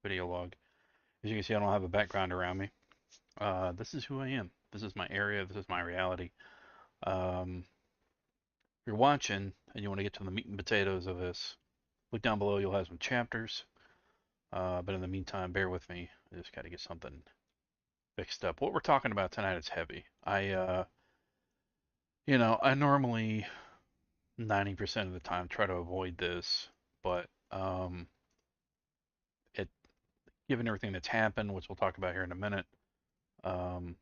video log. As you can see, I don't have a background around me. This is who I am. This is my area. This is my reality. If you're watching and you want to get to the meat and potatoes of this, look down below. You'll have some chapters. But in the meantime, bear with me. I just got to get something fixed up. What we're talking about tonight is heavy. I normally 90% of the time try to avoid this, but it given everything that's happened, which we'll talk about here in a minute, um,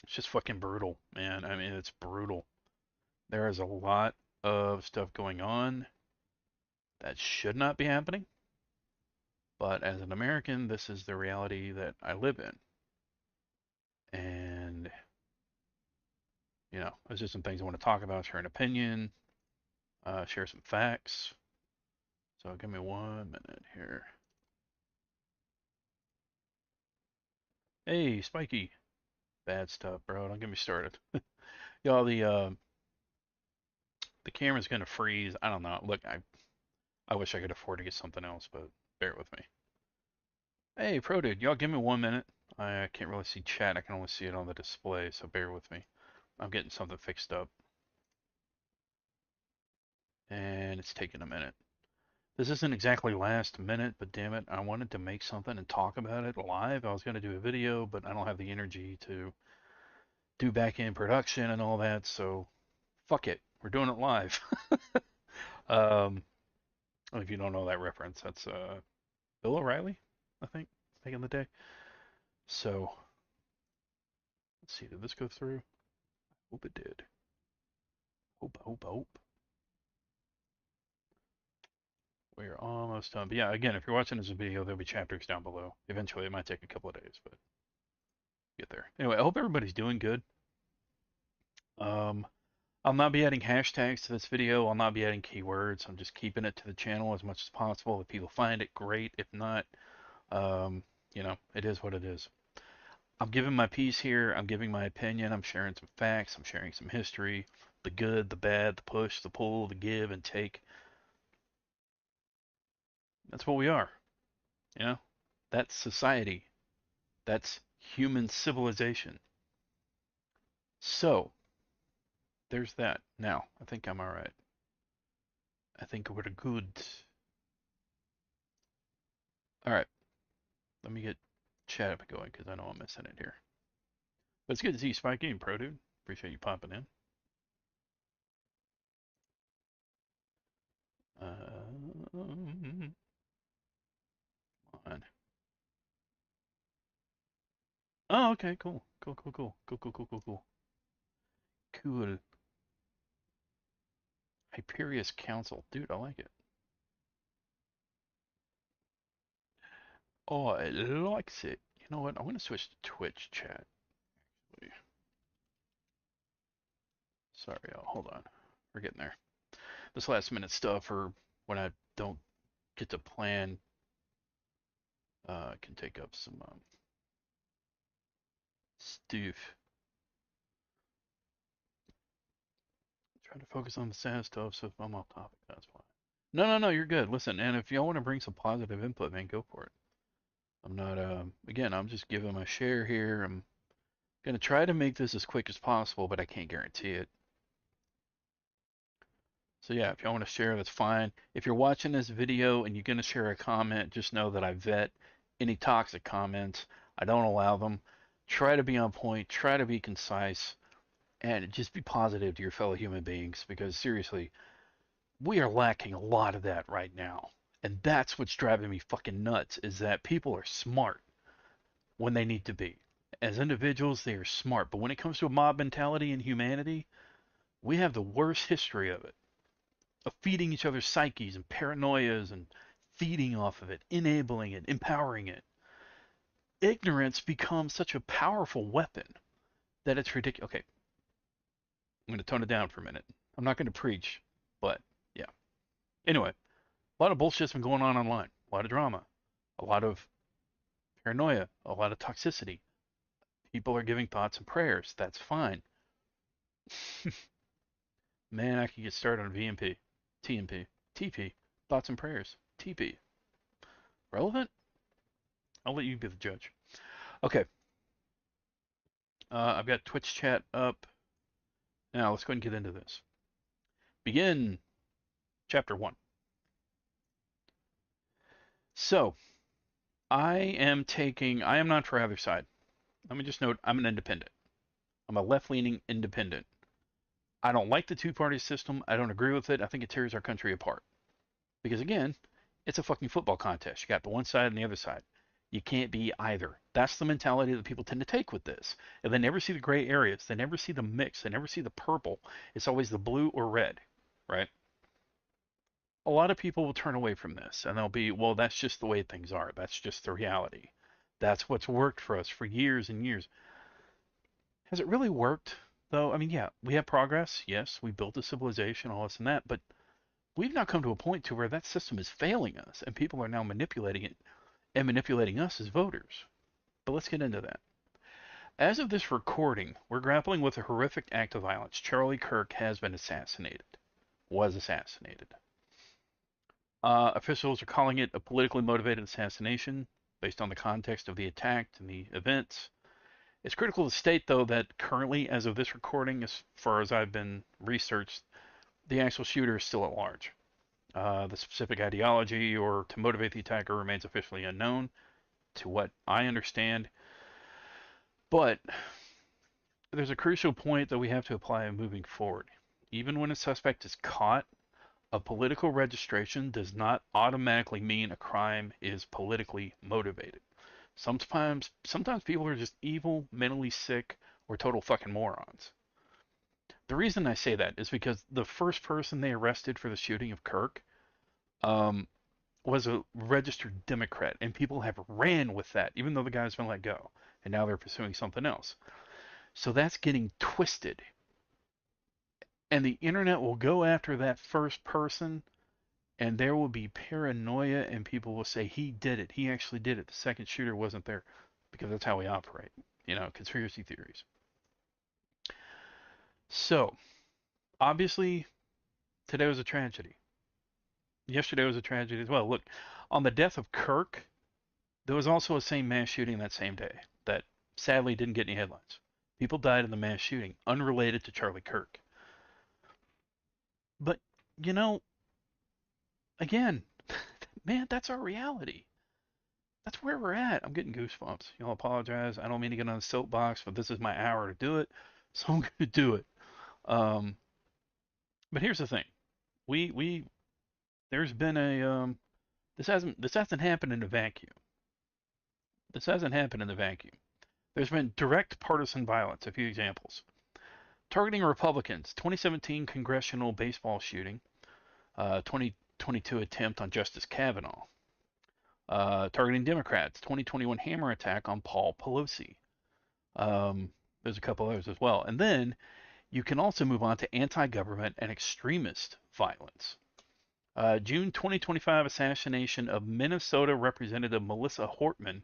it's just fucking brutal, man. I mean, it's brutal. There is a lot of stuff going on that should not be happening, but as an American, this is the reality that I live in. And, there's just some things I want to talk about, share an opinion, share some facts. So give me 1 minute here. Hey, Spiky. Bad stuff, bro. Don't get me started. Y'all, the camera's gonna freeze. I don't know. Look, I wish I could afford to get something else, but bear with me. Hey, Pro Dude, y'all give me 1 minute. I can't really see chat. I can only see it on the display, so bear with me. I'm getting something fixed up. And it's taking a minute. This isn't exactly last minute, but damn it, I wanted to make something and talk about it live. I was going to do a video, but I don't have the energy to do back end production and all that, so fuck it. We're doing it live. um, if you don't know that reference, that's Bill O'Reilly, I think, back in the day. So, let's see, did this go through? Hope it did. Hope. We're almost done. But yeah, again, if you're watching this video, there'll be chapters down below. Eventually, it might take a couple of days, but get there. Anyway, I hope everybody's doing good. I'll not be adding hashtags to this video. I'll not be adding keywords. I'm just keeping it to the channel as much as possible. If people find it, great. If not, it is what it is. I'm giving my piece here. I'm giving my opinion. I'm sharing some facts. I'm sharing some history. The good, the bad, the push, the pull, the give and take. That's what we are. That's society. That's human civilization. So, there's that. Now, I think I'm alright. I think we're good. Alright, let me get chat up going because I know I'm missing it here. But it's good to see you, Spike Game Pro Dude. Appreciate you popping in. Come on. Oh, okay, cool. Cool. Hyperius Council. Dude, I like it. Oh, it likes it. You know what? I'm going to switch to Twitch chat. Sorry, y'all. Hold on. We're getting there. This last minute stuff, or when I don't get to plan, can take up some stuff. Trying to focus on the sad stuff, so if I'm off topic, that's why. No, you're good. Listen, and if y'all want to bring some positive input, man, go for it. I'm not, again, I'm just giving my share here. I'm gonna try to make this as quick as possible, but I can't guarantee it. So yeah, if y'all want to share, that's fine. If you're watching this video and you're gonna share a comment, just know that I vet any toxic comments. I don't allow them. Try to be on point, try to be concise, and just be positive to your fellow human beings because seriously, we are lacking a lot of that right now. And that's what's driving me fucking nuts is that people are smart when they need to be. As individuals, they are smart, but when it comes to a mob mentality and humanity, we have the worst history of it, of feeding each other's psyches and paranoias and feeding off of it, enabling it, empowering it. Ignorance becomes such a powerful weapon that it's ridiculous. Okay, I'm going to tone it down for a minute. I'm not going to preach, but yeah. Anyway, a lot of bullshit's been going on online. A lot of drama. A lot of paranoia. A lot of toxicity. People are giving thoughts and prayers. That's fine. Man, I could get started on VMP, TMP, TP, thoughts and prayers, TP, Relevant? I'll let you be the judge. Okay. I've got Twitch chat up. Now let's go ahead and get into this. Begin chapter 1. So, I am not for either side. Let me just note, I'm an independent. I'm a left-leaning independent. I don't like the two-party system. I don't agree with it. I think it tears our country apart. Because again, it's a fucking football contest. You got the one side and the other side. You can't be either. That's the mentality that people tend to take with this. And they never see the gray areas. They never see the mix. They never see the purple. It's always the blue or red, right? A lot of people will turn away from this and they'll be, well, that's just the way things are. That's just the reality. That's what's worked for us for years and years. Has it really worked, though? I mean, yeah, we have progress. Yes, we built a civilization, all this and that, but we've now come to a point to where that system is failing us and people are now manipulating it and manipulating us as voters. But let's get into that. As of this recording, we're grappling with a horrific act of violence. Charlie Kirk has been assassinated. Was assassinated. Officials are calling it a politically motivated assassination based on the context of the attack and the events. It's critical to state, though, that currently, as of this recording, as far as I've been researched, the actual shooter is still at large. The specific ideology or to motivate the attacker remains officially unknown, to what I understand. But there's a crucial point that we have to apply moving forward. Even when a suspect is caught, a political registration does not automatically mean a crime is politically motivated. Sometimes people are just evil, mentally sick, or total fucking morons. The reason I say that is because the first person they arrested for the shooting of Kirk was a registered Democrat, and people have ran with that, even though the guy's been let go, and now they're pursuing something else. So that's getting twisted. And the internet will go after that first person, and there will be paranoia, and people will say, he did it. He actually did it. The second shooter wasn't there, because that's how we operate. You know, conspiracy theories. So, obviously, today was a tragedy. Yesterday was a tragedy as well. Look, on the death of Kirk, there was also a same mass shooting that same day that sadly didn't get any headlines. People died in the mass shooting, unrelated to Charlie Kirk. But, you know, again, man, that's our reality. That's where we're at. I'm getting goosebumps. Y'all apologize. I don't mean to get on a soapbox, but this is my hour to do it, so I'm going to do it. But here's the thing. There's been a, this hasn't happened in a vacuum. This hasn't happened in a vacuum. There's been direct partisan violence. A few examples. Targeting Republicans, 2017 congressional baseball shooting, 2022 attempt on Justice Kavanaugh. Targeting Democrats, 2021 hammer attack on Paul Pelosi. There's a couple others as well. And then you can also move on to anti-government and extremist violence. June 2025 assassination of Minnesota Representative Melissa Hortman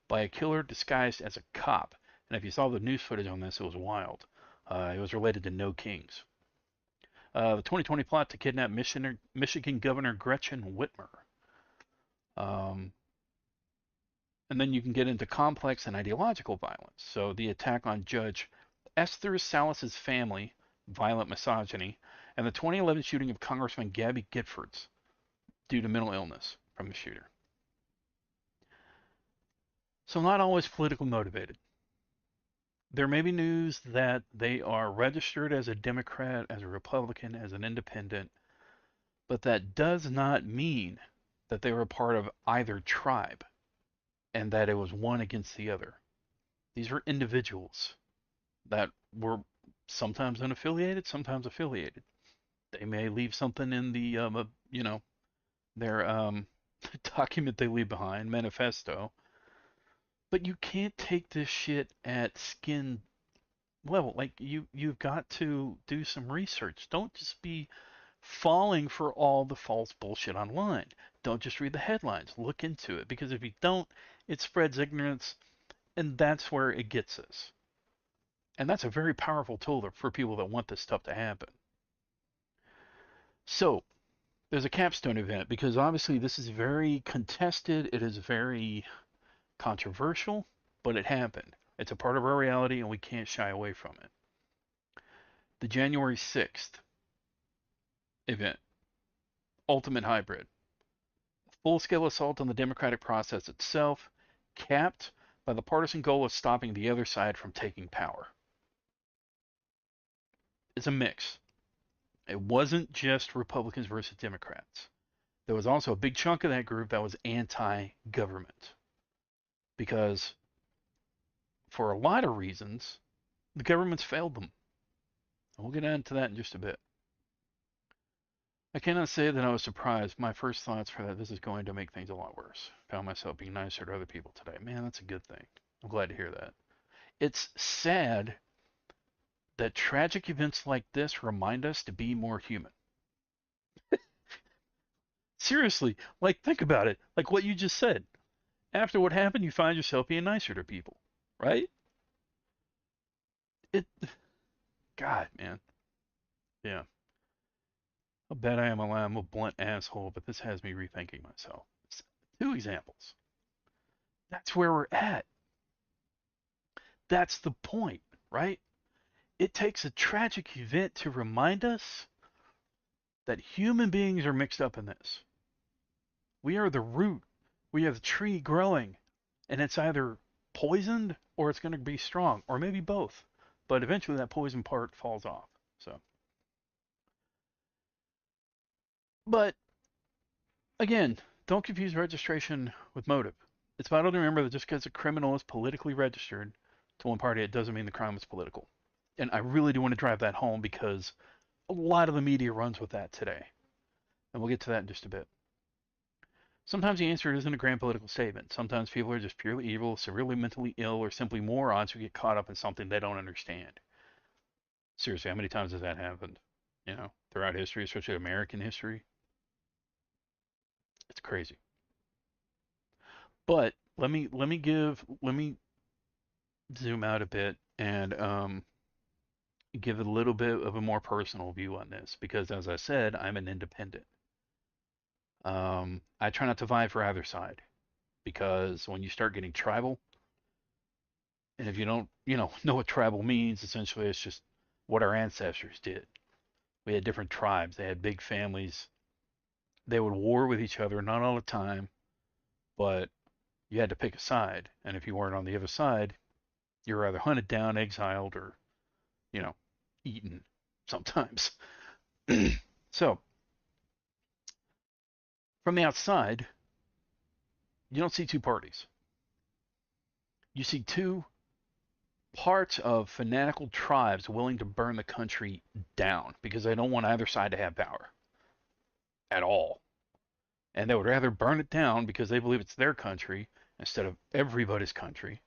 by a killer disguised as a cop. And if you saw the news footage on this, it was wild. It was related to No Kings. The 2020 plot to kidnap Michigan Governor Gretchen Whitmer. And then you can get into complex and ideological violence. So the attack on Judge Esther Salas's family, violent misogyny, and the 2011 shooting of Congressman Gabby Giffords due to mental illness from the shooter. So not always politically motivated. There may be news that they are registered as a Democrat, as a Republican, as an independent, but that does not mean that they were a part of either tribe and that it was one against the other. These were individuals that were sometimes unaffiliated, sometimes affiliated. They may leave something in the, their document they leave behind, manifesto. But you can't take this shit at skin level. Like, you've got to do some research. Don't just be falling for all the false bullshit online. Don't just read the headlines. Look into it. Because if you don't, it spreads ignorance, and that's where it gets us. And that's a very powerful tool for people that want this stuff to happen. So, there's a capstone event because obviously this is very contested. It is very controversial, but it happened. It's a part of our reality, and we can't shy away from it. The January 6th event, Ultimate Hybrid, full-scale assault on the democratic process itself, capped by the partisan goal of stopping the other side from taking power. It's a mix. It wasn't just Republicans versus Democrats. There was also a big chunk of that group that was anti-government. Because for a lot of reasons, the government's failed them. And we'll get into that in just a bit. I cannot say that I was surprised. My first thoughts were that this is going to make things a lot worse. Found myself being nicer to other people today. Man, that's a good thing. I'm glad to hear that. It's sad that tragic events like this remind us to be more human. Seriously, like think about it. Like what you just said. After what happened, you find yourself being nicer to people, right? God, man. Yeah. I'll bet I'm a blunt asshole, but this has me rethinking myself. 2 examples. That's where we're at. That's the point, right? It takes a tragic event to remind us that human beings are mixed up in this. We are the root. We have the tree growing, and it's either poisoned or it's going to be strong, or maybe both. But eventually that poison part falls off. So, but again, don't confuse registration with motive. It's vital to remember that just because a criminal is politically registered to one party, it doesn't mean the crime is political. And I really do want to drive that home because a lot of the media runs with that today. And we'll get to that in just a bit. Sometimes the answer isn't a grand political statement. Sometimes people are just purely evil, severely mentally ill, or simply morons who get caught up in something they don't understand. Seriously, how many times has that happened? You know, throughout history, especially American history? It's crazy. But let me zoom out a bit and give a little bit of a more personal view on this because, as I said, I'm an independent. I try not to vie for either side because when you start getting tribal, and if you don't, know what tribal means, essentially it's just what our ancestors did. We had different tribes. They had big families. They would war with each other, not all the time, but you had to pick a side. And if you weren't on the other side, you were either hunted down, exiled, or, eaten sometimes. So, from the outside, you don't see 2 parties. You see 2 parts of fanatical tribes willing to burn the country down because they don't want either side to have power at all. And they would rather burn it down because they believe it's their country instead of everybody's country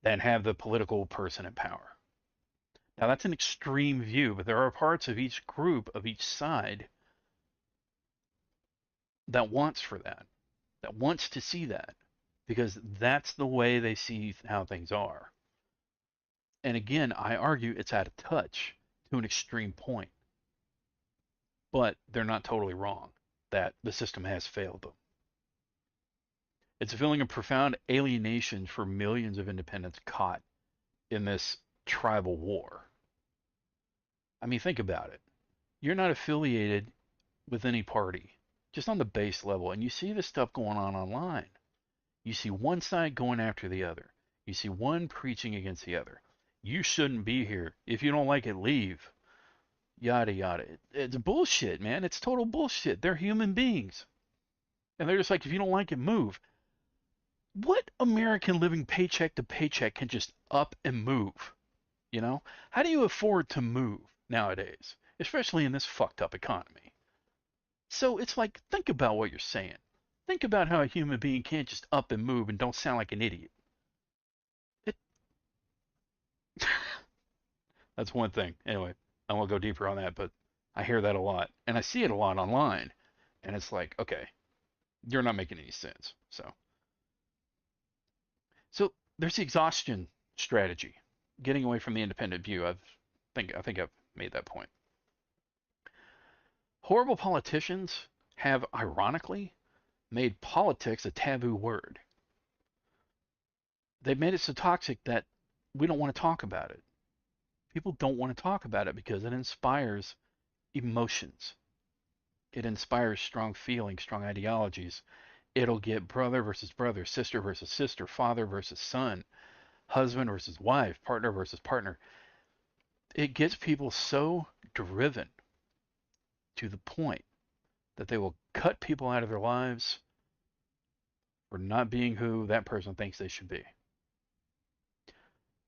than have the political person in power. Now, that's an extreme view, but there are parts of each group, of each side, that wants to see that, because that's the way they see how things are. And again, I argue it's out of touch to an extreme point. But they're not totally wrong that the system has failed them. It's a feeling of profound alienation for millions of independents caught in this tribal war. I mean, think about it. You're not affiliated with any party, just on the base level, and you see this stuff going on online. You see one side going after the other. You see one preaching against the other. You shouldn't be here. If you don't like it, leave. Yada, yada. It's bullshit, man. It's total bullshit. They're human beings. And they're just like, if you don't like it, move. What American living paycheck to paycheck can just up and move? How do you afford to move nowadays, especially in this fucked up economy? So it's like, think about what you're saying. Think about how a human being can't just up and move and don't sound like an idiot. That's one thing. Anyway, I won't go deeper on that, but I hear that a lot. And I see it a lot online. And it's like, okay, you're not making any sense. So there's the exhaustion strategy, getting away from the independent view. I think I've made that point. Horrible politicians have ironically made politics a taboo word. They've made it so toxic that we don't want to talk about it. People don't want to talk about it because it inspires emotions. It inspires strong feelings, strong ideologies. It'll get brother versus brother, sister versus sister, father versus son, husband versus wife, partner versus partner. It gets people so driven to the point that they will cut people out of their lives for not being who that person thinks they should be.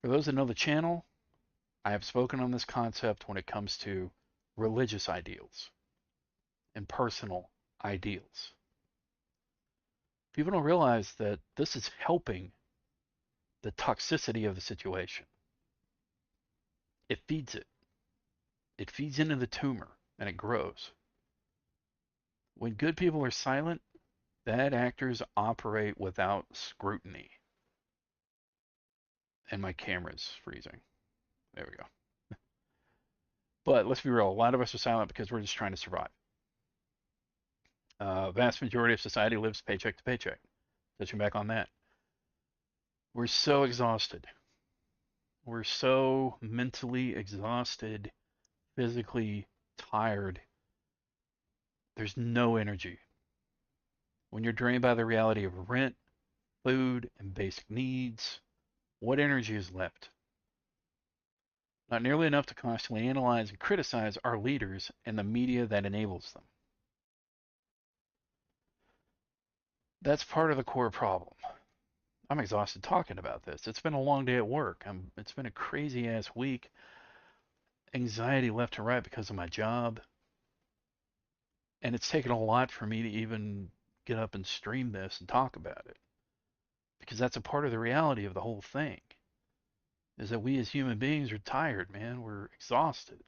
For those that know the channel, I have spoken on this concept when it comes to religious ideals and personal ideals. People don't realize that this is helping the toxicity of the situation. It feeds it. It feeds into the tumor and it grows. When good people are silent, bad actors operate without scrutiny. And my camera's freezing. There we go. But let's be real, a lot of us are silent because we're just trying to survive. Vast majority of society lives paycheck to paycheck. Touching back on that. We're so exhausted. We're so mentally exhausted, physically tired. There's no energy. When you're drained by the reality of rent, food, and basic needs, what energy is left? Not nearly enough to constantly analyze and criticize our leaders and the media that enables them. That's part of the core problem. I'm exhausted talking about this. It's been a long day at work. It's been a crazy ass week. Anxiety left and right because of my job. And it's taken a lot for me to even get up and stream this and talk about it. Because that's a part of the reality of the whole thing. Is that we as human beings are tired, man. We're exhausted.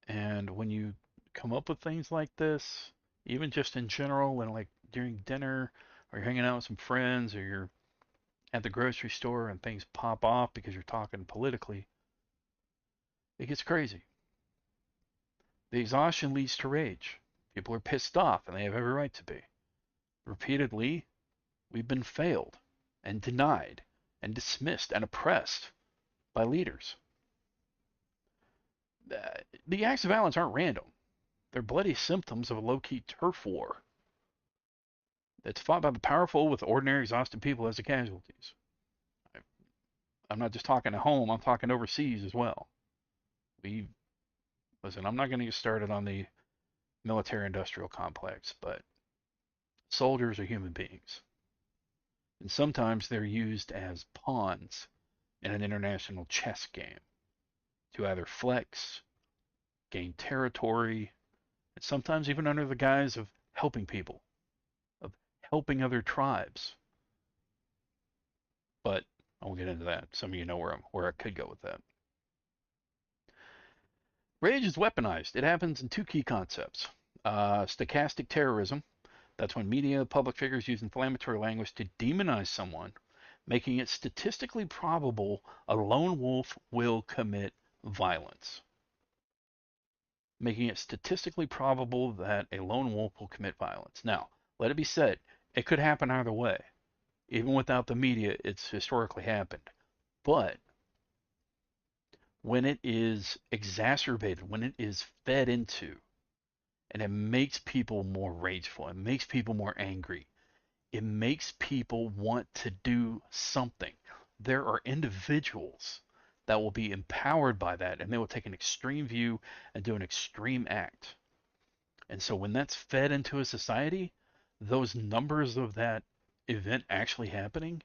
And when you come up with things like this, even just in general, when like during dinner, or you're hanging out with some friends, or you're at the grocery store and things pop off because you're talking politically, it gets crazy. The exhaustion leads to rage. People are pissed off, and they have every right to be. Repeatedly, we've been failed and denied and dismissed and oppressed by leaders. The acts of violence aren't random. They're bloody symptoms of a low-key turf war that's fought by the powerful with ordinary exhausted people as the casualties. I'm not just talking at home, I'm talking overseas as well. Listen, I'm not going to get started on the military-industrial complex, but soldiers are human beings. And sometimes they're used as pawns in an international chess game to either flex, gain territory, and sometimes even under the guise of helping people, of helping other tribes. But I won't get into that. Some of you know where I could go with that. Rage is weaponized. It happens in two key concepts. Stochastic terrorism. That's when media, public figures use inflammatory language to demonize someone, making it statistically probable a lone wolf will commit violence. Making it statistically probable that a lone wolf will commit violence. Now, let it be said, it could happen either way. Even without the media, it's historically happened. But when it is exacerbated, when it is fed into, and it makes people more rageful, it makes people more angry, it makes people want to do something. There are individuals that will be empowered by that, and they will take an extreme view and do an extreme act. And so when that's fed into a society, those numbers of that event actually happening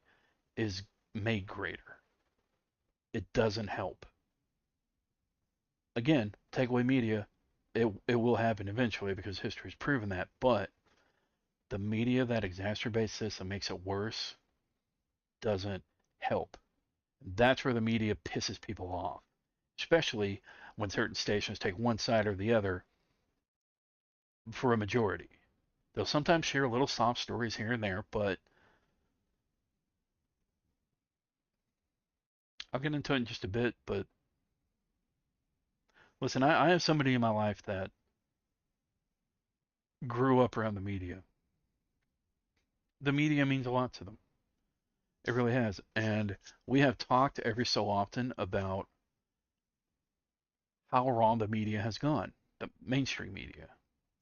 is made greater. It doesn't help. Again, take away media, it will happen eventually because history's proven that, but the media that exacerbates this and makes it worse doesn't help. That's where the media pisses people off, especially when certain stations take one side or the other for a majority. They'll sometimes share little soft stories here and there, but I'll get into it in just a bit. But listen, I have somebody in my life that grew up around the media. The media means a lot to them. It really has. And we have talked every so often about how wrong the media has gone, the mainstream media.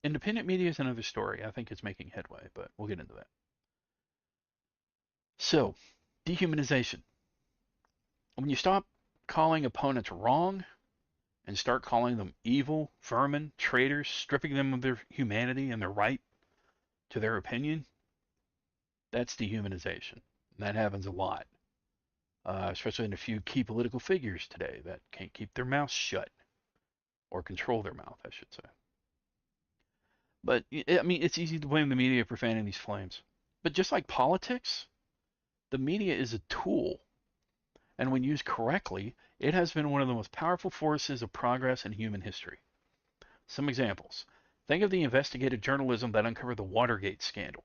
Independent media is another story. I think it's making headway, but we'll get into that. So, dehumanization. When you stop calling opponents wrong and start calling them evil, vermin, traitors, stripping them of their humanity and their right to their opinion, that's dehumanization. And that happens a lot, especially in a few key political figures today that can't keep their mouths shut, or control their mouth, I should say. But, I mean, it's easy to blame the media for fanning these flames. But just like politics, the media is a tool. And when used correctly, it has been one of the most powerful forces of progress in human history. Some examples. Think of the investigative journalism that uncovered the Watergate scandal,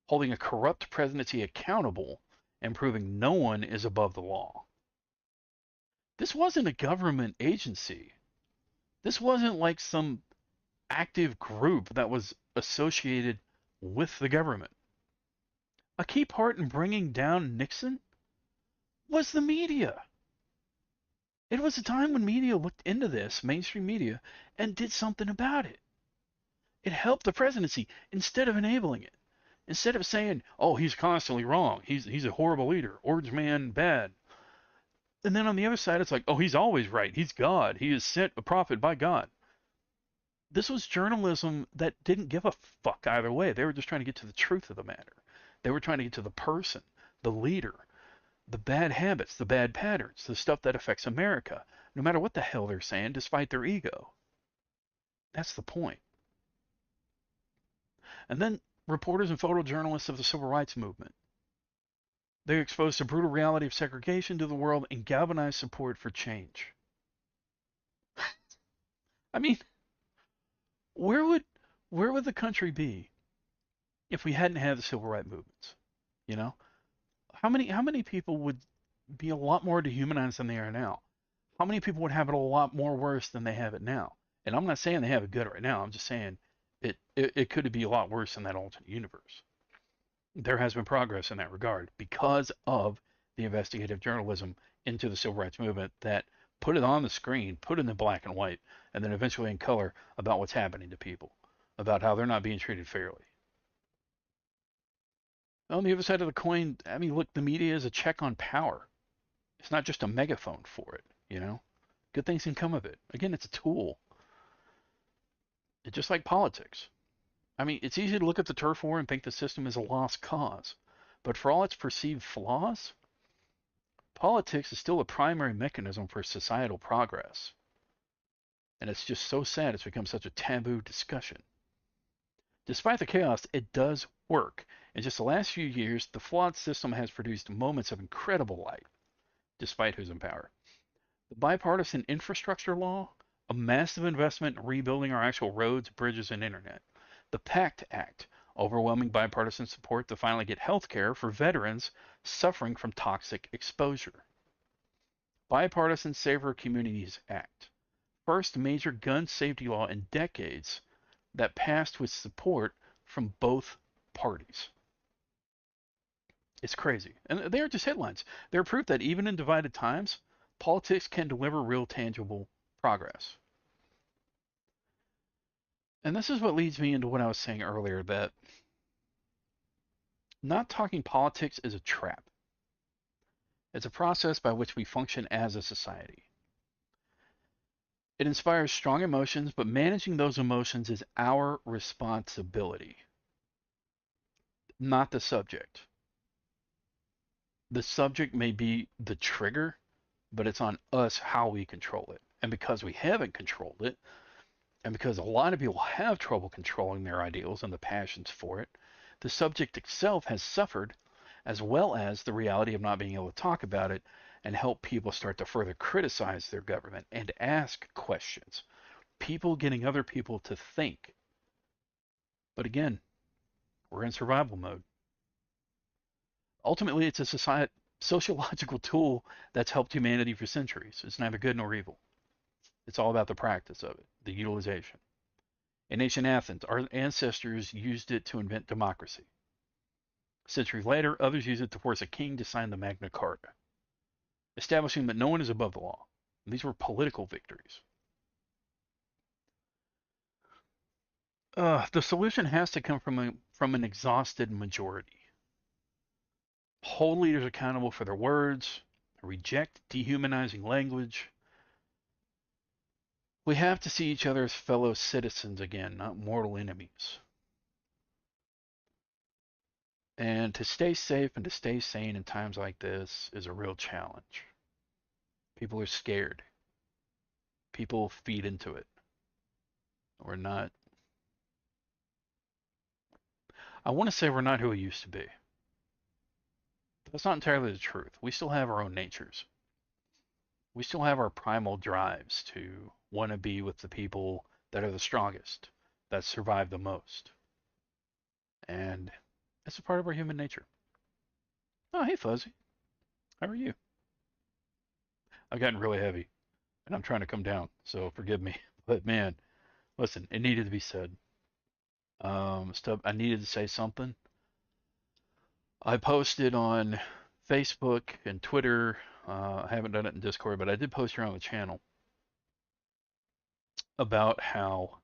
holding a corrupt presidency accountable and proving no one is above the law. This wasn't a government agency. This wasn't like some active group that was associated with the government. A key part in bringing down Nixon was the media. It was a time when media looked into this, mainstream media, and did something about it. It helped the presidency instead of enabling it. Instead of saying, oh, he's constantly wrong, he's a horrible leader, orange man, bad. And then on the other side, it's like, oh, he's always right, he's God, he is sent a prophet by God. This was journalism that didn't give a fuck either way. They were just trying to get to the truth of the matter. They were trying to get to the person, the leader, the bad habits, the bad patterns, the stuff that affects America, no matter what the hell they're saying, despite their ego. That's the point. And then reporters and photojournalists of the civil rights movement. They exposed the brutal reality of segregation to the world and galvanized support for change. I mean, where would the country be if we hadn't had the civil rights movements? You know? How many people would be a lot more dehumanized than they are now? How many people would have it a lot more worse than they have it now? And I'm not saying they have it good right now. I'm just saying it could be a lot worse in that alternate universe. There has been progress in that regard because of the investigative journalism into the civil rights movement that put it on the screen, put it in black and white, and then eventually in color about what's happening to people, about how they're not being treated fairly. On the other side of the coin, I mean, look, the media is a check on power. It's not just a megaphone for it, you know? Good things can come of it. Again, it's a tool. It's just like politics. I mean, it's easy to look at the turf war and think the system is a lost cause. But for all its perceived flaws, politics is still a primary mechanism for societal progress. And it's just so sad it's become such a taboo discussion. Despite the chaos, it does work. In just the last few years, the flawed system has produced moments of incredible light, despite who's in power. The bipartisan infrastructure law, a massive investment in rebuilding our actual roads, bridges, and internet. The PACT Act, overwhelming bipartisan support to finally get health care for veterans suffering from toxic exposure. Bipartisan Safer Communities Act, first major gun safety law in decades that passed with support from both parties. It's crazy. And they are just headlines. They're proof that even in divided times, politics can deliver real tangible progress. And this is what leads me into what I was saying earlier, that not talking politics is a trap. It's a process by which we function as a society. It inspires strong emotions, but managing those emotions is our responsibility, not the subject. The subject may be the trigger, but it's on us how we control it. And because we haven't controlled it, and because a lot of people have trouble controlling their ideals and the passions for it, the subject itself has suffered, as well as the reality of not being able to talk about it and help people start to further criticize their government and ask questions. People getting other people to think. But again, we're in survival mode. Ultimately, it's a sociological tool that's helped humanity for centuries. It's neither good nor evil. It's all about the practice of it, the utilization. In ancient Athens, our ancestors used it to invent democracy. Centuries later, others used it to force a king to sign the Magna Carta, establishing that no one is above the law. And these were political victories. The solution has to come from an exhausted majority. Hold leaders accountable for their words, reject dehumanizing language. We have to see each other as fellow citizens again, not mortal enemies. And to stay safe and to stay sane in times like this is a real challenge. People are scared. People feed into it. We're not. I want to say we're not who we used to be. That's not entirely the truth. We still have our own natures. We still have our primal drives to want to be with the people that are the strongest, that survive the most. And it's a part of our human nature. Oh, hey, Fuzzy. How are you? I've gotten really heavy, and I'm trying to come down, so forgive me. But man, listen, it needed to be said. I needed to say something. I posted on Facebook and Twitter. I haven't done it in Discord, but I did post here on the channel about how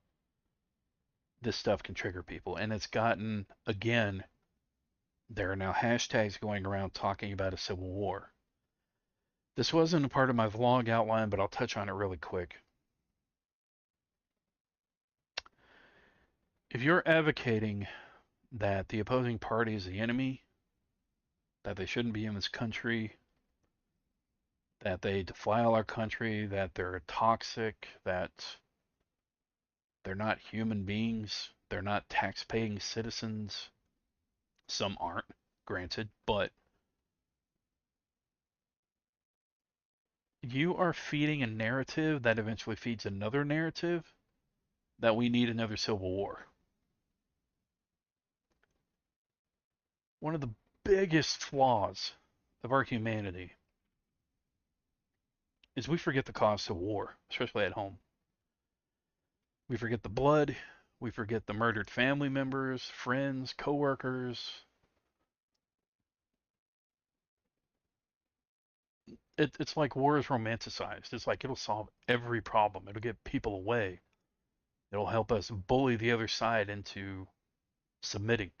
this stuff can trigger people. And it's gotten, again, there are now hashtags going around talking about a civil war. This wasn't a part of my vlog outline, but I'll touch on it really quick. If you're advocating that the opposing party is the enemy, that they shouldn't be in this country, that they defile our country, that they're toxic, that they're not human beings, they're not tax-paying citizens. Some aren't, granted, but you are feeding a narrative that eventually feeds another narrative that we need another civil war. One of the biggest flaws of our humanity is we forget the cost of war, especially at home. We forget the blood. We forget the murdered family members, friends, coworkers. It's like war is romanticized. It's like it'll solve every problem. It'll get people away. It'll help us bully the other side into submitting.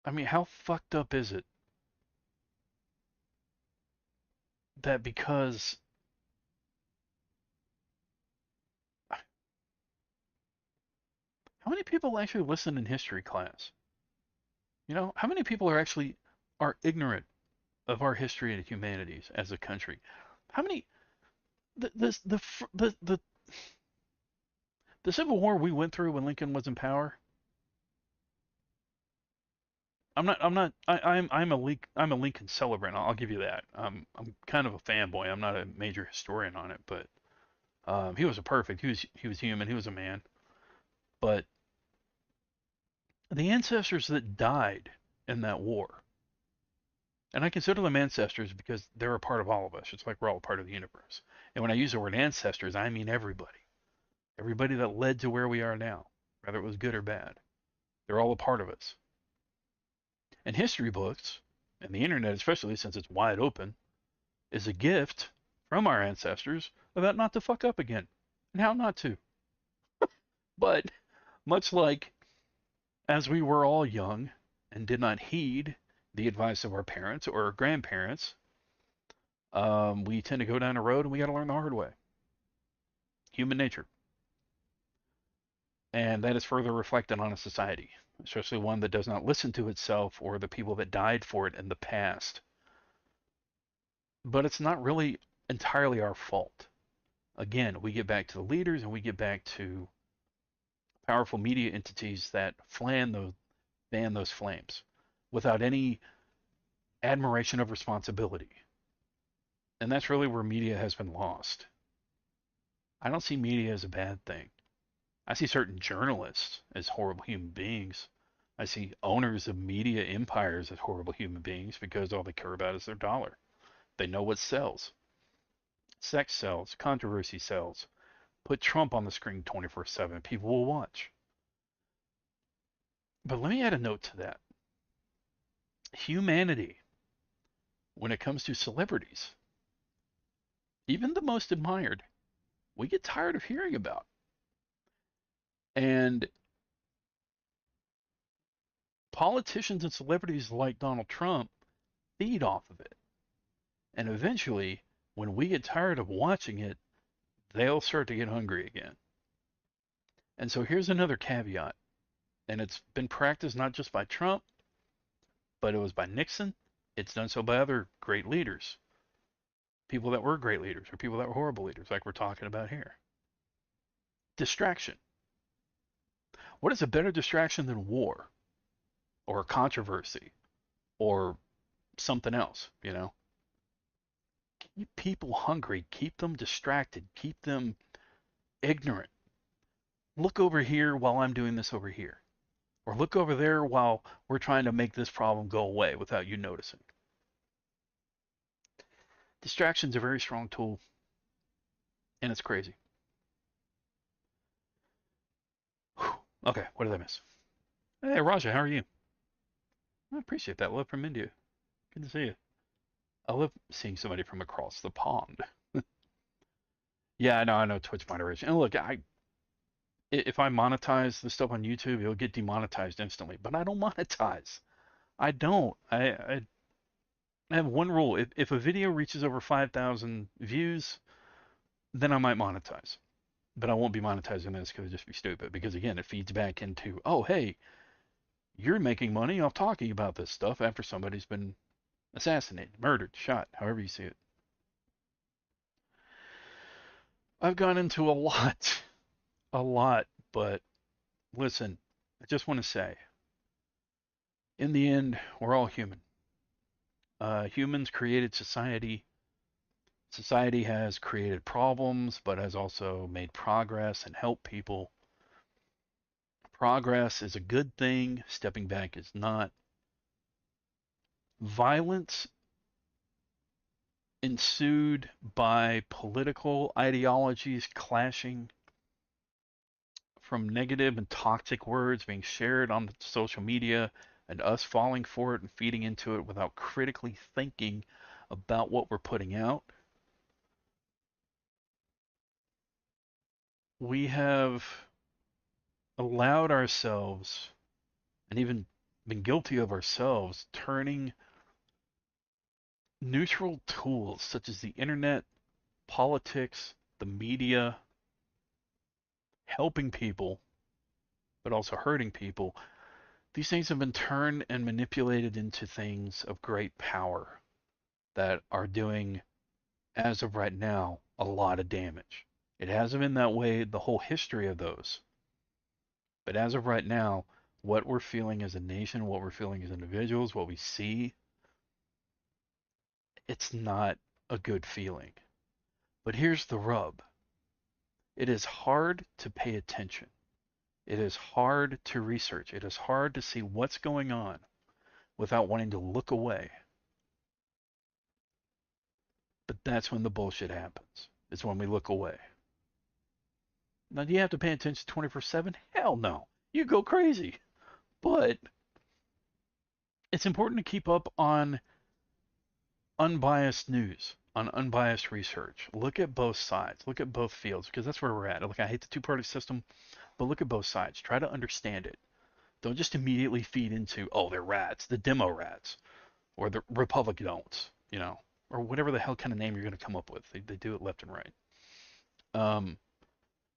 I mean, how fucked up is it that because how many people actually listen in history class? You know, how many people are ignorant of our history and humanities as a country? How many the Civil War we went through when Lincoln was in power? I'm a Lincoln celebrant. I'll give you that. I'm kind of a fanboy. I'm not a major historian on it, but he was a perfect. He was human. He was a man. But the ancestors that died in that war, and I consider them ancestors because they're a part of all of us. It's like we're all part of the universe. And when I use the word ancestors, I mean everybody. Everybody that led to where we are now, whether it was good or bad. They're all a part of us. And history books, and the internet especially since it's wide open, is a gift from our ancestors about not to fuck up again, and how not to. But much like as we were all young and did not heed the advice of our parents or our grandparents, we tend to go down a road and we got to learn the hard way. Human nature. And that is further reflected on a society, especially one that does not listen to itself or the people that died for it in the past. But it's not really entirely our fault. Again, we get back to the leaders and we get back to powerful media entities that fan those flames without any admiration of responsibility. And that's really where media has been lost. I don't see media as a bad thing. I see certain journalists as horrible human beings. I see owners of media empires as horrible human beings because all they care about is their dollar. They know what sells. Sex sells. Controversy sells. Put Trump on the screen 24/7. People will watch. But let me add a note to that. Humanity, when it comes to celebrities, even the most admired, we get tired of hearing about. And politicians and celebrities like Donald Trump feed off of it. And eventually, when we get tired of watching it, they'll start to get hungry again. And so here's another caveat. And it's been practiced not just by Trump, but it was by Nixon. It's done so by other great leaders. People that were great leaders or people that were horrible leaders, like we're talking about here. Distraction. What is a better distraction than war or controversy or something else, you know? Keep people hungry, keep them distracted, keep them ignorant. Look over here while I'm doing this over here. Or look over there while we're trying to make this problem go away without you noticing. Distraction's a very strong tool, and it's crazy. Whew. Okay, what did I miss? Hey, Raja, how are you? I appreciate that. Love from India. Good to see you. I love seeing somebody from across the pond. Yeah, I know Twitch moderation. And look, if I monetize the stuff on YouTube, it'll get demonetized instantly. But I don't monetize. I don't. I have one rule. If a video reaches over 5,000 views, then I might monetize. But I won't be monetizing this because it'd just be stupid. Because again, it feeds back into, oh, hey, you're making money off talking about this stuff after somebody's been assassinated, murdered, shot, however you see it. I've gone into a lot, but listen, I just want to say, in the end, we're all human. Humans created society. Society has created problems, but has also made progress and helped people. Progress is a good thing. Stepping back is not. Violence ensued by political ideologies clashing, from negative and toxic words being shared on social media and us falling for it and feeding into it without critically thinking about what we're putting out. We have allowed ourselves, and even been guilty of ourselves, turning neutral tools such as the internet, politics, the media, helping people, but also hurting people. These things have been turned and manipulated into things of great power that are doing, as of right now, a lot of damage. It hasn't been that way the whole history of those. But as of right now, what we're feeling as a nation, what we're feeling as individuals, what we see, it's not a good feeling. But here's the rub. It is hard to pay attention. It is hard to research. It is hard to see what's going on without wanting to look away. But that's when the bullshit happens. It's when we look away. Now, do you have to pay attention 24/7? Hell no. You go crazy. But it's important to keep up on unbiased news, on unbiased research. Look at both sides. Look at both fields, because that's where we're at. Look, I hate the two-party system, but look at both sides. Try to understand it. Don't just immediately feed into, oh, they're rats, the demo rats, or the Republicans, you know, or whatever the hell kind of name you're going to come up with. They do it left and right.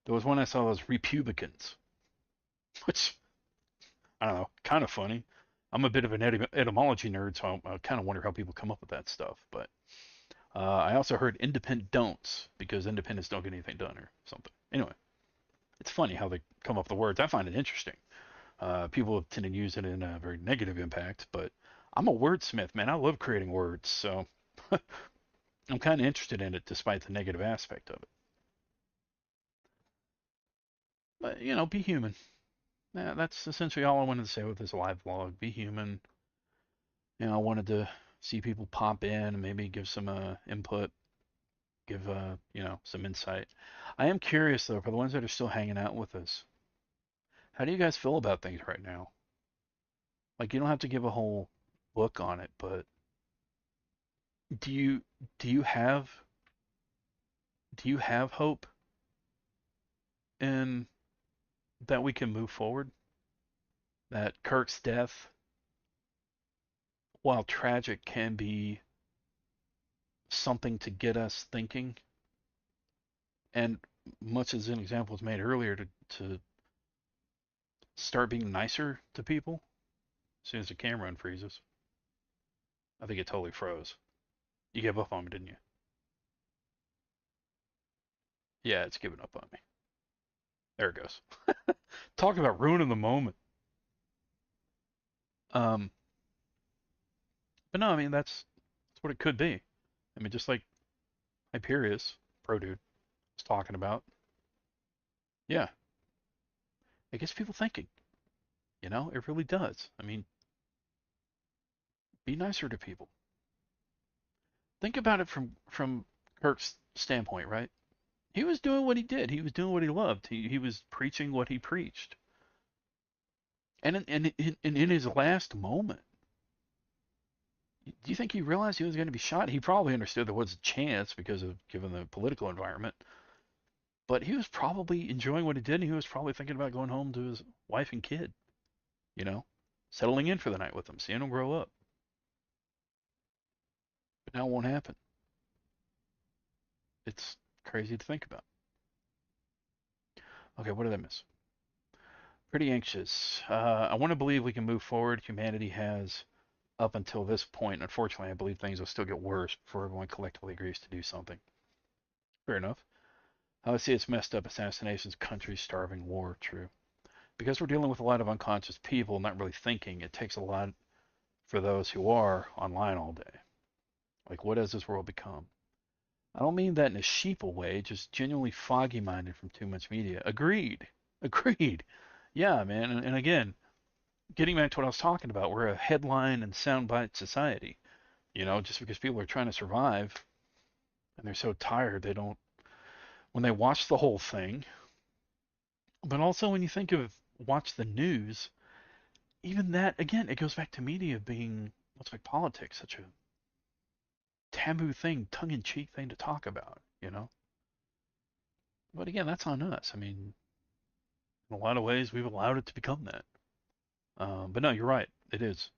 There was one I saw that was Republicans, which, I don't know, kind of funny. I'm a bit of an etymology nerd, so I kind of wonder how people come up with that stuff. But I also heard independent don'ts, because independents don't get anything done or something. Anyway, it's funny how they come up with the words. I find it interesting. People tend to use it in a very negative impact, but I'm a wordsmith, man. I love creating words, so I'm kind of interested in it despite the negative aspect of it. But, you know, be human. Yeah, that's essentially all I wanted to say with this live vlog. Be human. You know, I wanted to see people pop in and maybe give some input. give some insight. I am curious though, for the ones that are still hanging out with us, how do you guys feel about things right now? Like you don't have to give a whole book on it, but do you do you have do you have hope in that we can move forward? That Kirk's death, while tragic, can be something to get us thinking, and much as an example was made earlier, to start being nicer to people. As soon as the camera unfreezes, I think it totally froze. You gave up on me, didn't you? Yeah, it's giving up on me. There it goes. Talk about ruining the moment. Um, but no, I mean that's what it could be. I mean, just like Hyperius, Pro Dude, was talking about. Yeah, it gets people thinking. It really does. I mean, be nicer to people. Think about it from Kirk's standpoint, right? He was doing what he did. He was doing what he loved. He was preaching what he preached. And in his last moment, do you think he realized he was going to be shot? He probably understood there was a chance because of given the political environment. But he was probably enjoying what he did, and he was probably thinking about going home to his wife and kid, you know, settling in for the night with them, seeing them grow up. But now it won't happen. It's crazy to think about. Okay, what did I miss? Pretty anxious. I want to believe we can move forward. Humanity has up until this point. Unfortunately, I believe things will still get worse before everyone collectively agrees to do something. Fair enough. I see it's messed up. Assassinations, country starving, war. True. Because we're dealing with a lot of unconscious people not really thinking, it takes a lot for those who are online all day. Like, what has this world become? I don't mean that in a sheeple way, just genuinely foggy minded from too much media. Agreed. Agreed. Yeah, man. And again, getting back to what I was talking about, we're a headline and soundbite society. Just because people are trying to survive and they're so tired, they don't, when they watch the whole thing, but also when you think of watch the news, even that, again, it goes back to media being, what's like politics, such a taboo thing, tongue-in-cheek thing to talk about. But again, that's on us. I mean, in a lot of ways, we've allowed it to become that. But no, you're right. It is.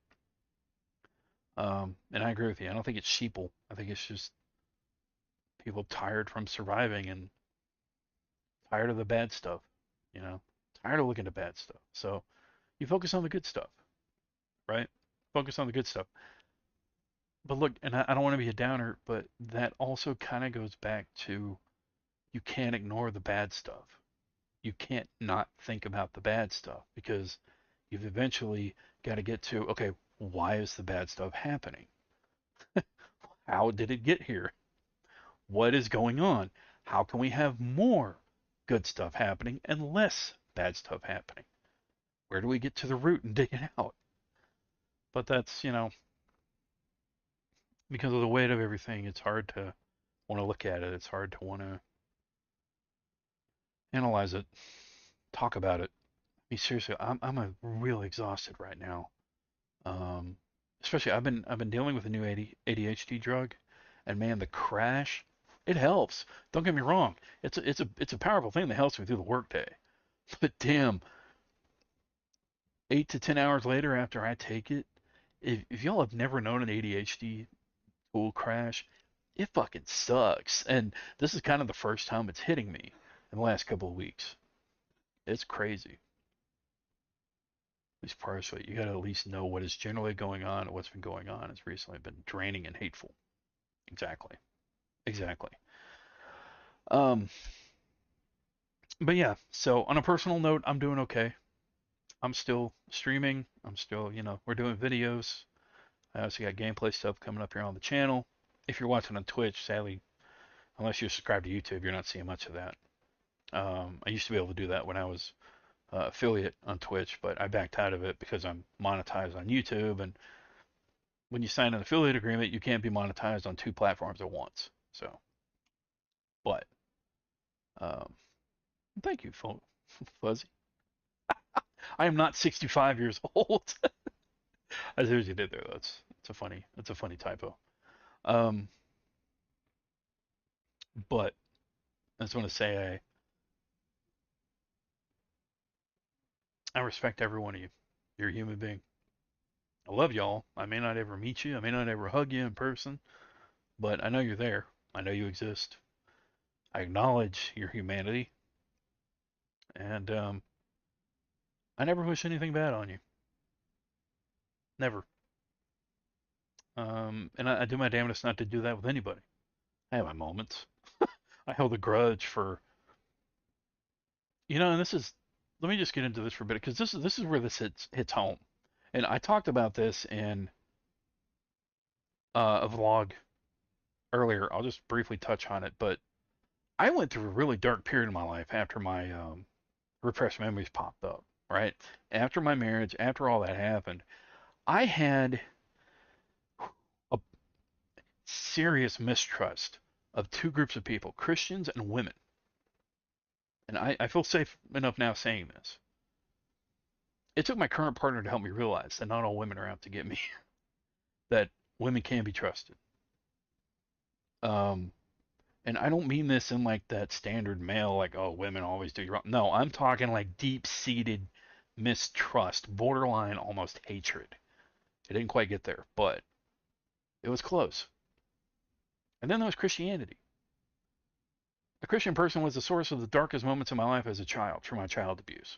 And I agree with you. I don't think it's sheeple. I think it's just people tired from surviving and tired of the bad stuff, you know, tired of looking at bad stuff. So you focus on the good stuff, right? Focus on the good stuff. But look, and I don't want to be a downer, but that also kind of goes back to you can't ignore the bad stuff. You can't not think about the bad stuff because you've eventually got to get to, okay, why is the bad stuff happening? How did it get here? What is going on? How can we have more good stuff happening and less bad stuff happening? Where do we get to the root and dig it out? But that's, because of the weight of everything, it's hard to want to look at it. It's hard to want to analyze it, talk about it. I mean, seriously, I'm a real exhausted right now. Um, Especially I've been dealing with a new ADHD drug, and man, the crash, it helps. Don't get me wrong. It's a powerful thing that helps me through the workday. But damn, 8 to 10 hours later after I take it, if y'all have never known an ADHD tool crash, it fucking sucks. And this is kind of the first time it's hitting me in the last couple of weeks. It's crazy. At least partially. You gotta at least know what is generally going on and what's been going on. It's recently been draining and hateful. Exactly. Exactly. Um, but yeah, so on a personal note, I'm doing okay. I'm still streaming. I'm still, we're doing videos. I also got gameplay stuff coming up here on the channel. If you're watching on Twitch, sadly, unless you're subscribed to YouTube, you're not seeing much of that. I used to be able to do that when I was affiliate on Twitch, but I backed out of it because I'm monetized on YouTube. And when you sign an affiliate agreement, you can't be monetized on two platforms at once. So But thank you, Fuzzy. I am not 65 years old. I see what you did there. That's a funny typo. Um, but I just want to say I respect every one of you. You're a human being. I love y'all. I may not ever meet you. I may not ever hug you in person, but I know you're there. I know you exist. I acknowledge your humanity, and I never wish anything bad on you. Never. And I do my damnedest not to do that with anybody. I have my moments. I held a grudge for, and this is, let me just get into this for a bit because this is where this hits home, and I talked about this in a vlog earlier. I'll just briefly touch on it, but I went through a really dark period in my life after my repressed memories popped up. Right after my marriage, after all that happened, I had a serious mistrust of two groups of people, Christians and women. And I feel safe enough now saying this. It took my current partner to help me realize that not all women are out to get me, that women can be trusted. Um, and I don't mean this in like that standard male, like, oh, women always do you wrong. No, I'm talking like deep seated mistrust, borderline almost hatred. It didn't quite get there, but it was close. And then there was Christianity. A Christian person was the source of the darkest moments of my life as a child through my child abuse.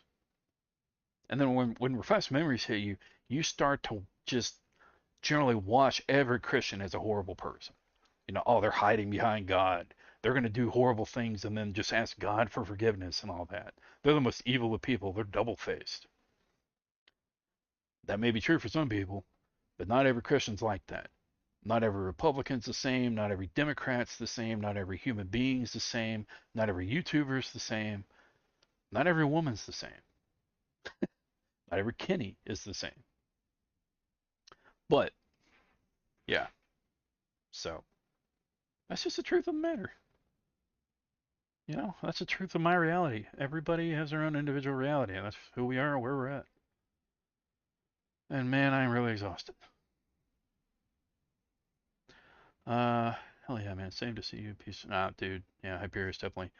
And then when repressed memories hit you, you start to just generally watch every Christian as a horrible person. Oh, they're hiding behind God. They're going to do horrible things and then just ask God for forgiveness and all that. They're the most evil of people. They're double-faced. That may be true for some people, but not every Christian's like that. Not every Republican's the same. Not every Democrat's the same. Not every human being's the same. Not every YouTuber's the same. Not every woman's the same. Not every Kenny is the same. But, yeah. So, that's just the truth of the matter. That's the truth of my reality. Everybody has their own individual reality, and that's who we are and where we're at. And man, I'm really exhausted. Hell yeah, man. Same to see you. Peace. Ah, dude. Yeah, Hyperius, definitely.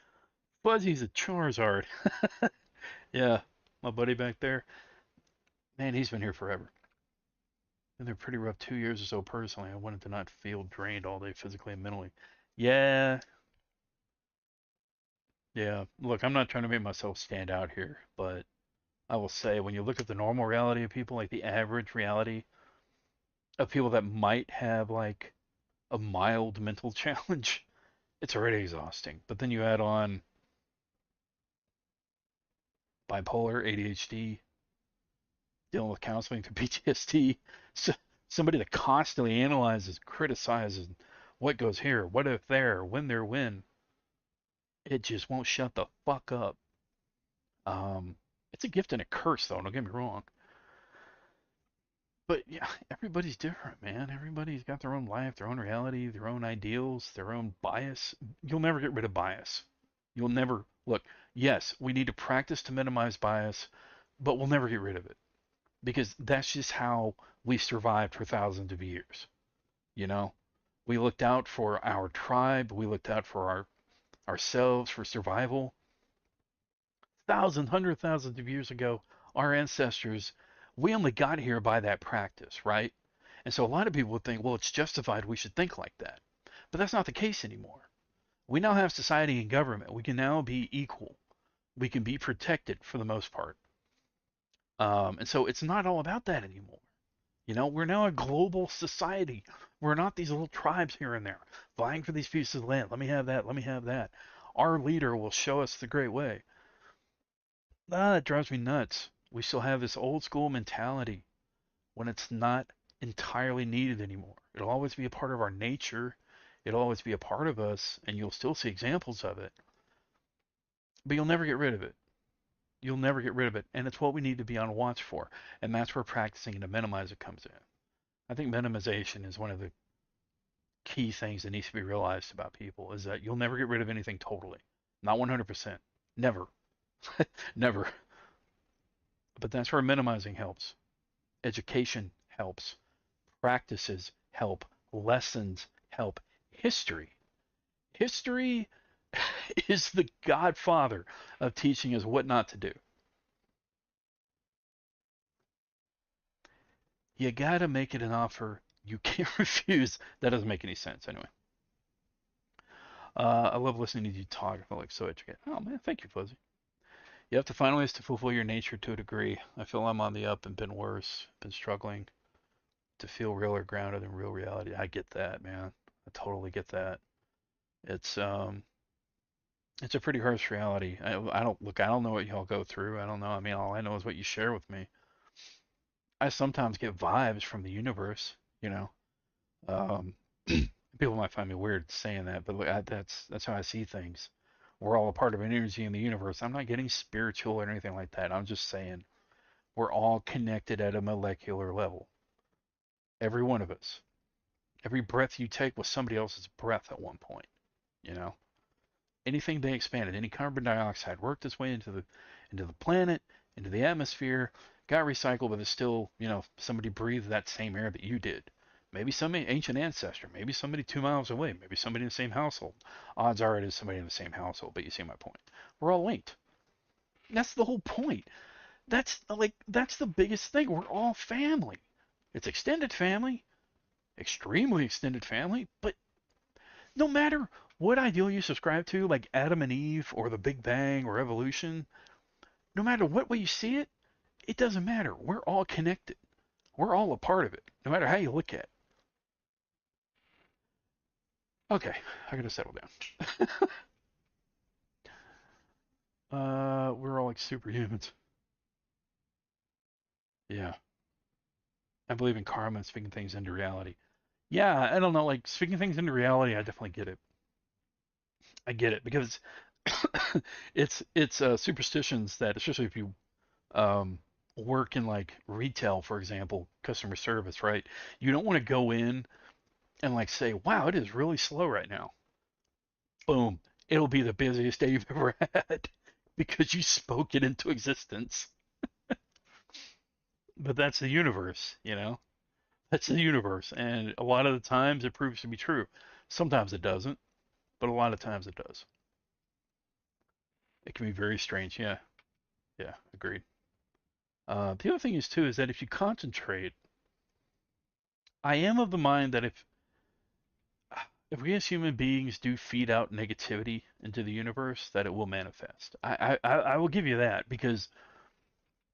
Fuzzy's a Charizard. Yeah, my buddy back there. Man, he's been here forever. And they're pretty rough 2 years or so personally. I wanted to not feel drained all day physically and mentally. Yeah. Yeah. Look, I'm not trying to make myself stand out here, but I will say when you look at the normal reality of people, like the average reality of people that might have like a mild mental challenge, it's already exhausting. But then you add on bipolar, ADHD, dealing with counseling for PTSD, so somebody that constantly analyzes, criticizes what goes here, what if there, when there, when. It just won't shut the fuck up. It's a gift and a curse, though. Don't get me wrong. But yeah, everybody's different, man. Everybody's got their own life, their own reality, their own ideals, their own bias. You'll never get rid of bias. You'll never look. Yes, we need to practice to minimize bias, but we'll never get rid of it because that's just how we survived for thousands of years. You know, we looked out for our tribe, we looked out for ourselves for survival. Thousands, hundreds, thousands of years ago, our ancestors, we only got here by that practice, right? And so a lot of people would think, well, it's justified, we should think like that. But that's not the case anymore. We now have society and government. We can now be equal. We can be protected for the most part. And so it's not all about that anymore. We're now a global society. We're not these little tribes here and there vying for these pieces of land. Let me have that. Let me have that. Our leader will show us the great way. That drives me nuts. We still have this old school mentality when it's not entirely needed anymore. It'll always be a part of our nature. It'll always be a part of us, and you'll still see examples of it. But you'll never get rid of it. You'll never get rid of it. And it's what we need to be on watch for. And that's where practicing to minimize it comes in. I think minimization is one of the key things that needs to be realized about people is that you'll never get rid of anything totally. Not 100%. Never. Never. But that's where minimizing helps. Education helps. Practices help. Lessons help. History. History is the godfather of teaching us what not to do. You gotta make it an offer you can't refuse. That doesn't make any sense anyway. I love listening to you talk. I feel like so educated. Oh man, thank you, Fuzzy. You have to find ways to fulfill your nature to a degree. I feel I'm on the up and been worse. Been struggling to feel real or grounded in real reality. I get that, man. I totally get that. It's it's a pretty harsh reality. I don't look. I don't know what y'all go through. I don't know. I mean, all I know is what you share with me. I sometimes get vibes from the universe. You know, um, people might find me weird saying that, but that's how I see things. We're all a part of an energy in the universe. I'm not getting spiritual or anything like that. I'm just saying we're all connected at a molecular level. Every one of us. Every breath you take was somebody else's breath at one point. You know, anything they expanded, any carbon dioxide worked its way into the planet, into the atmosphere, got recycled, but it's still, somebody breathed that same air that you did. Maybe some ancient ancestor, maybe somebody 2 miles away, maybe somebody in the same household. Odds are it is somebody in the same household, but you see my point. We're all linked. That's the whole point. That's the biggest thing. We're all family. It's extended family, extremely extended family, but no matter what ideal you subscribe to, like Adam and Eve or the Big Bang or evolution, no matter what way you see it, it doesn't matter. We're all connected. We're all a part of it, no matter how you look at it. Okay, I gotta settle down. We're all like superhumans. Yeah. I believe in karma and speaking things into reality. Yeah, I don't know, like speaking things into reality, I definitely get it. I get it because it's superstitions that, especially if you um, work in like retail, for example, customer service, right? You don't want to go in and like say, "Wow, it is really slow right now." Boom, it'll be the busiest day you've ever had because you spoke it into existence. But that's the universe, you know? That's the universe, and a lot of the times it proves to be true. Sometimes it doesn't, but a lot of times it does. It can be very strange. Yeah, yeah, agreed. The other thing is too is that if you concentrate, I am of the mind that if we as human beings do feed out negativity into the universe, that it will manifest. I will give you that because,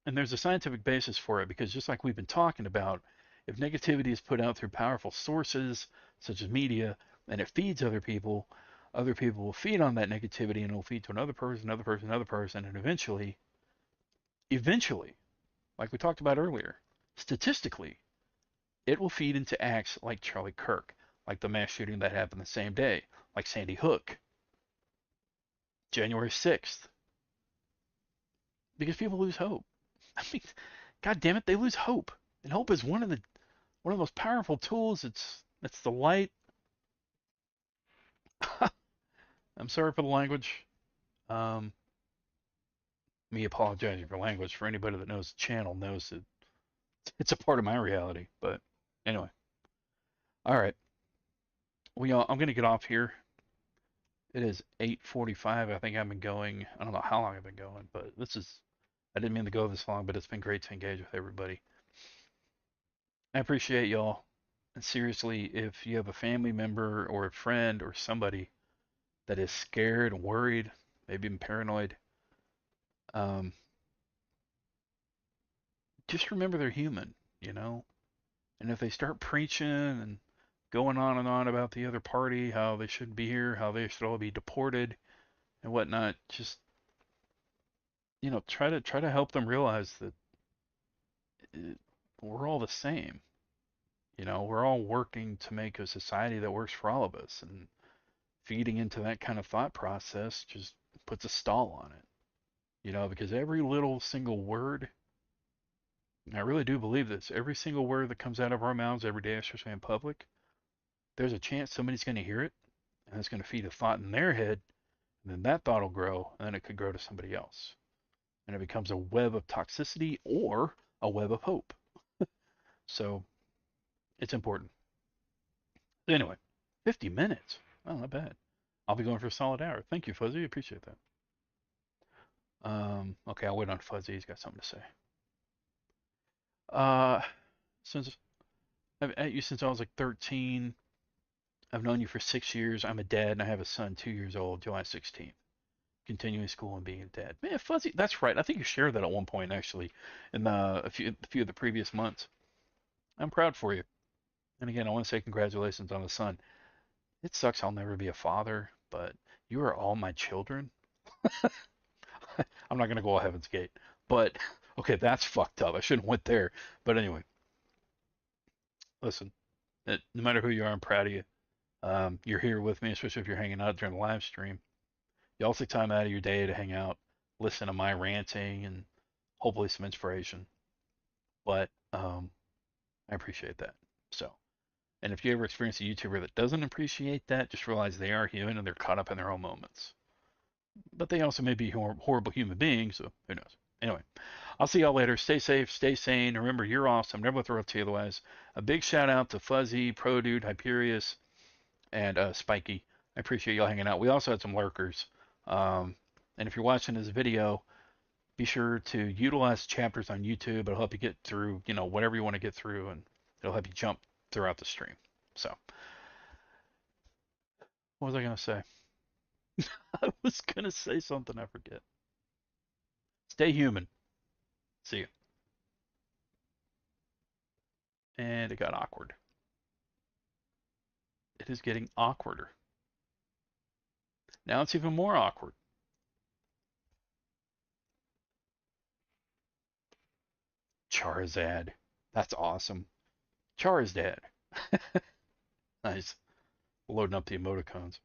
and there's a scientific basis for it because just like we've been talking about, if negativity is put out through powerful sources such as media and it feeds other people will feed on that negativity and it'll feed to another person, another person, another person, and eventually, like we talked about earlier, statistically, it will feed into acts like Charlie Kirk, like the mass shooting that happened the same day, like Sandy Hook, January 6th, because people lose hope. I mean, God damn it, they lose hope. And hope is one of the most powerful tools. It's the light. I'm sorry for the language. Um, Me apologizing for language for anybody that knows the channel knows that it's a part of my reality. But anyway, all right. I'm gonna get off here. It is 8:45. I think I've been going. I don't know how long I've been going, but I didn't mean to go this long, but it's been great to engage with everybody. I appreciate y'all. And seriously, if you have a family member or a friend or somebody that is scared and worried, maybe even paranoid, um, just remember they're human, you know? And if they start preaching and going on and on about the other party, how they shouldn't be here, how they should all be deported and whatnot, just try to help them realize that it, we're all the same. We're all working to make a society that works for all of us, and feeding into that kind of thought process just puts a stall on it. Because every little single word, and I really do believe this, every single word that comes out of our mouths every day, especially in public, there's a chance somebody's going to hear it, and it's going to feed a thought in their head, and then that thought will grow, and then it could grow to somebody else. And it becomes a web of toxicity or a web of hope. So it's important. Anyway, 50 minutes. Oh, not bad. I'll be going for a solid hour. Thank you, Fuzzy. Appreciate that. Okay, I'll wait on Fuzzy. He's got something to say. Since I've met you since I was like 13, I've known you for 6 years. I'm a dad, and I have a son 2 years old, July 16th. Continuing school and being a dad. Man, Fuzzy, that's right. I think you shared that at one point, actually, in a few of the previous months. I'm proud for you. And again, I want to say congratulations on the son. It sucks I'll never be a father, but you are all my children. I'm not going to go all Heaven's Gate. But, okay, that's fucked up. I shouldn't have went there. But anyway, listen, no matter who you are, I'm proud of you. You're here with me, especially if you're hanging out during the live stream. You all take time out of your day to hang out, listen to my ranting, and hopefully some inspiration. But I appreciate that. So, and if you ever experience a YouTuber that doesn't appreciate that, just realize they are human and they're caught up in their own moments. But they also may be horrible human beings, so who knows. Anyway, I'll see y'all later. Stay safe, stay sane. Remember, you're awesome. Never throw it to you otherwise. A big shout out to Fuzzy, Pro Dude, Hyperius, and Spiky. I appreciate y'all hanging out. We also had some lurkers. And if you're watching this video, be sure to utilize chapters on YouTube. It'll help you get through, whatever you want to get through, and it'll help you jump throughout the stream. So, what was I going to say? I was going to say something, I forget. Stay human. See you. And it got awkward. It is getting awkwarder. Now it's even more awkward. Charizard. That's awesome. Charizard. Nice. Loading up the emoticons.